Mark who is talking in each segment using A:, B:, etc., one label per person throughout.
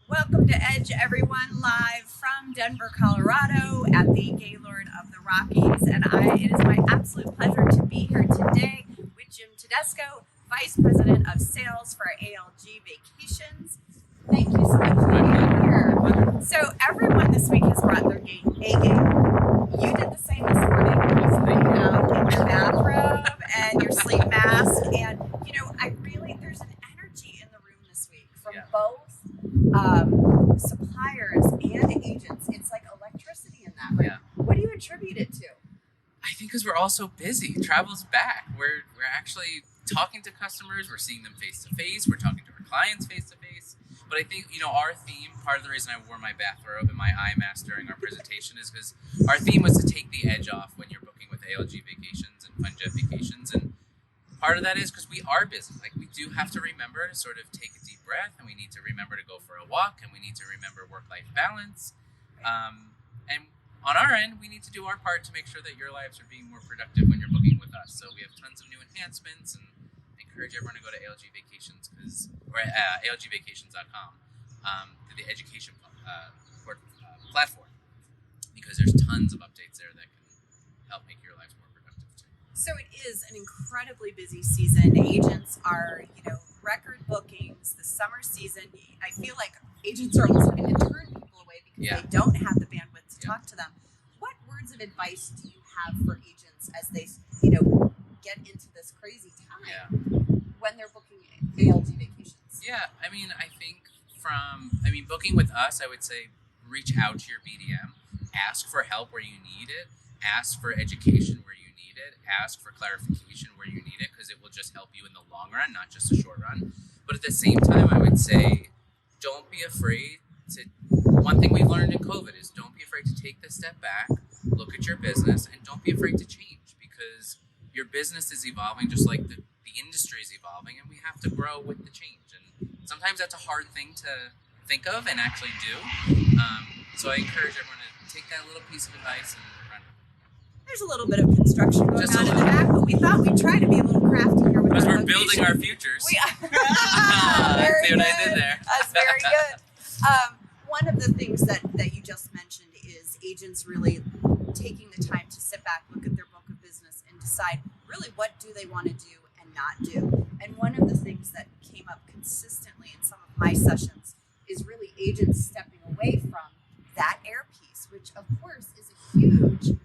A: Welcome to Edge, everyone, live from Denver, Colorado at the Gaylord of the Rockies. And it is my absolute pleasure to be here today with Jim Tedesco, Vice President of Sales for ALG Vacations. Thank you so much for being here. So everyone this week has brought their A game. You did the same this morning. Hanging out in your bathrobe and your sleep mask. And, there's an energy in the room this week from both suppliers and agents. It's like electricity in that room.
B: Yeah.
A: What do you attribute it to?
B: I think because we're all so busy. Travel's back. We're actually talking to customers. We're seeing them face to face. We're talking to our clients face to face. But I think, our theme, part of the reason I wore my bathrobe and my eye mask during our presentation is because our theme was to take the edge off when you're booking with ALG Vacations and FunJet Vacations. And part of that is because we are busy. Like, we do have to remember to sort of take a deep breath, and we need to remember to go for a walk, and we need to remember work-life balance. And on our end, we need to do our part to make sure that your lives are being more productive when you're booking with us. So we have tons of new enhancements, and I encourage everyone to go to ALG Vacations or ALGvacations.com, to the education platform, because there's tons of updates there that can help make your lives more productive too.
A: So it is an incredibly busy season. Agents are, record bookings, the summer season. I feel like agents are almost having to turn people away because they don't have the bandwidth to talk to them. What words of advice do you have for agents as they, get into this crazy time when they're booking ALG Vacations?
B: Yeah, I think booking with us, I would say reach out to your BDM, ask for help where you need it, ask for education where you need it, ask for clarification where you need it, because it will just help you in the long run, not just a short run. But at the same time, I would say don't be afraid to, one thing we've learned in COVID is don't be afraid to take the step back, look at your business, and don't be afraid to change, because your business is evolving just like the industry is evolving, and we have to grow with the change. And sometimes that's a hard thing to think of and actually do. So I encourage everyone to take that little piece of advice and run with it.
A: There's a little bit of construction going on in the back, but we thought we'd try to be a little crafty here with
B: because
A: our
B: we're building our futures.
A: See what
B: I did there?
A: That's very good. One of the things that you just mentioned is agents really taking the time to sit back, look at their book of business, and decide really what do they want to do and not do. And one of the things that came up consistently in some of my sessions is really agents stepping away from that air piece, which of course is a huge.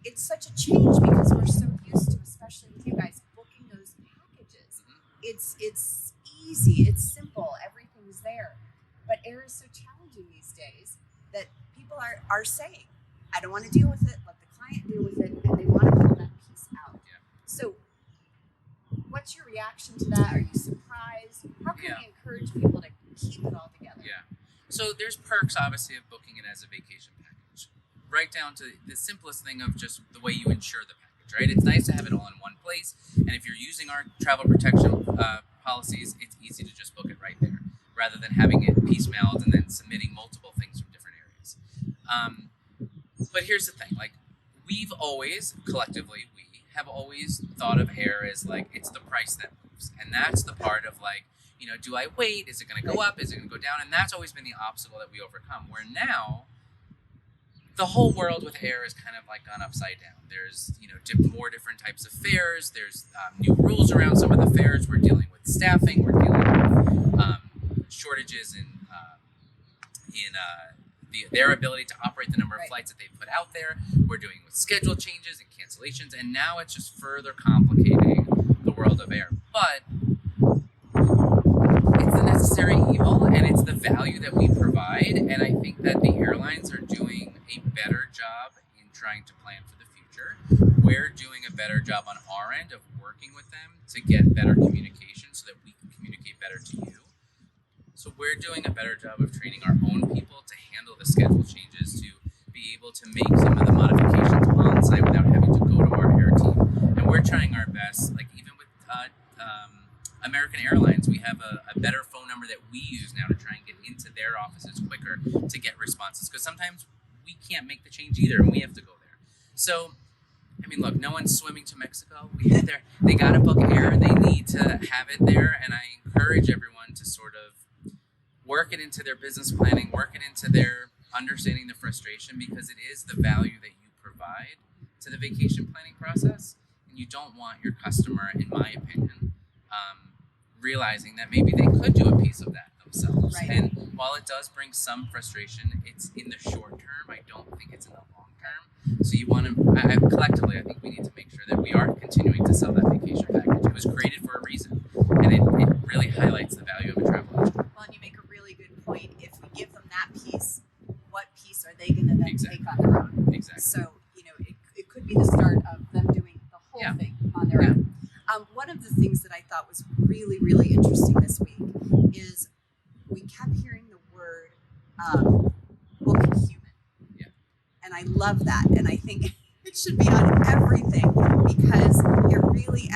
A: It's such a change because we're so used to, especially with you guys, booking those packages. It's easy, it's simple, everything's there. But air is so challenging these days that people are saying, I don't want to deal with it, let the client deal with it, and they want to pull that piece out.
B: Yeah.
A: So what's your reaction to that? Are you surprised? How can we encourage people to keep it all together?
B: Yeah. So there's perks, obviously, of booking it as a vacation package. Right down to the simplest thing of just the way you insure the package, right? It's nice to have it all in one place. And if you're using our travel protection policies, it's easy to just book it right there, rather than having it piecemealed and then submitting multiple things from different areas. But here's the thing, like, we've always, collectively, we have always thought of air as like, it's the price that moves. And that's the part of like, do I wait? Is it going to go up? Is it going to go down? And that's always been the obstacle that we overcome. Where now, the whole world with air is kind of like gone upside down. There's, more different types of fares. There's new rules around some of the fares. We're dealing with staffing. We're dealing with shortages in their ability to operate the number of flights that they put out there. We're doing with schedule changes and cancellations, and now it's just further complicating the world of air. But it's the necessary evil, and it's the value that we provide, and I think that the airlines are doing a better job in trying to plan for the future. We're doing a better job on our end of working with them to get better communication so that we can communicate better to you. So we're doing a better job of training our own people to handle the schedule changes, to be able to make some of the modifications on site without having to go to our air team. And we're trying our best, like even with American Airlines, we have a better phone number that we use now to try and get into their offices quicker to get responses. Because sometimes we can't make the change either, and we have to go there. So, I mean, look, no one's swimming to Mexico. They got to book air. They need to have it there. And I encourage everyone to sort of work it into their business planning, work it into their understanding the frustration, because it is the value that you provide to the vacation planning process. And you don't want your customer, in my opinion, realizing that maybe they could do a piece of that themselves.
A: Right.
B: And while it does bring some frustration, it's in the short term. I don't think it's in the long term. So you want to, collectively, I think we need to make sure that we are continuing to sell that vacation package. It was created for a reason, and it really highlights the value of a travel agent.
A: Well, and you make a really good point. If we give them that piece, what piece are they going to then
B: Exactly.
A: take on their own?
B: Exactly.
A: So, it could be the start of them doing the whole thing on their own. One of the things that I thought was really, really interesting this week is we kept hearing the word book human.
B: Yeah.
A: And I love that. And I think it should be on everything, because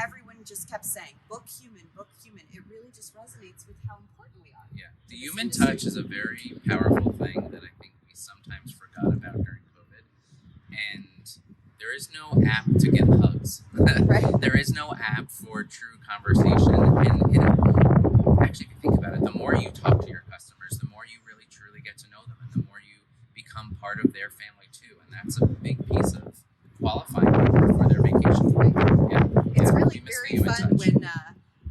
A: everyone just kept saying, book human, book human. It really just resonates with how important we are.
B: Yeah. The human touch is a very powerful thing that I think we sometimes forgot about during COVID. And there is no app to get hugs.
A: Right.
B: There is no app for true conversation. And actually, if you think about it, the more you talk to your customers, the more you really truly get to know them, and the more you become part of their family too. And that's a big piece of qualifying people for their vacation. Yeah.
A: It's
B: Yeah,
A: really
B: we miss the
A: very
B: human
A: fun
B: touch.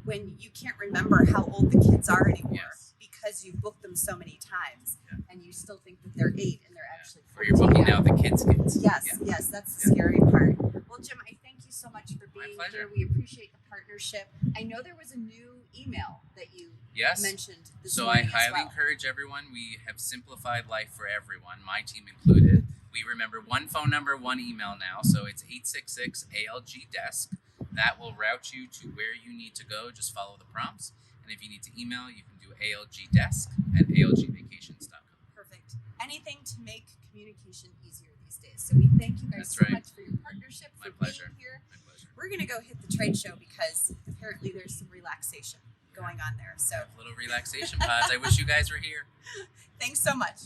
A: when you can't remember how old the kids are anymore,
B: Yes.
A: because you've booked them so many times,
B: Yeah.
A: and you still think that they're 8 and they're actually 14.
B: Or you're booking now the kids.
A: Yes,
B: Yeah.
A: yes, that's the scary part. Well, Jim, I thank you so much for
B: My
A: being
B: pleasure.
A: here. We appreciate the partnership. I know there was a new email that you
B: Yes.
A: mentioned this
B: So I
A: morning
B: highly
A: as well.
B: encourage everyone. We have simplified life for everyone, my team included. We remember one phone number, one email now. So it's 866 ALG Desk. That will route you to where you need to go. Just follow the prompts. And if you need to email, you can do algdesk@algvacations.com.
A: Perfect. Anything to make communication easier these days. So we thank you guys
B: That's
A: so
B: right.
A: much for your partnership,
B: My
A: for
B: pleasure.
A: being here.
B: My pleasure.
A: We're going to go hit the trade show because apparently there's some relaxation going on there. So
B: Little relaxation pods. I wish you guys were here.
A: thanks so much.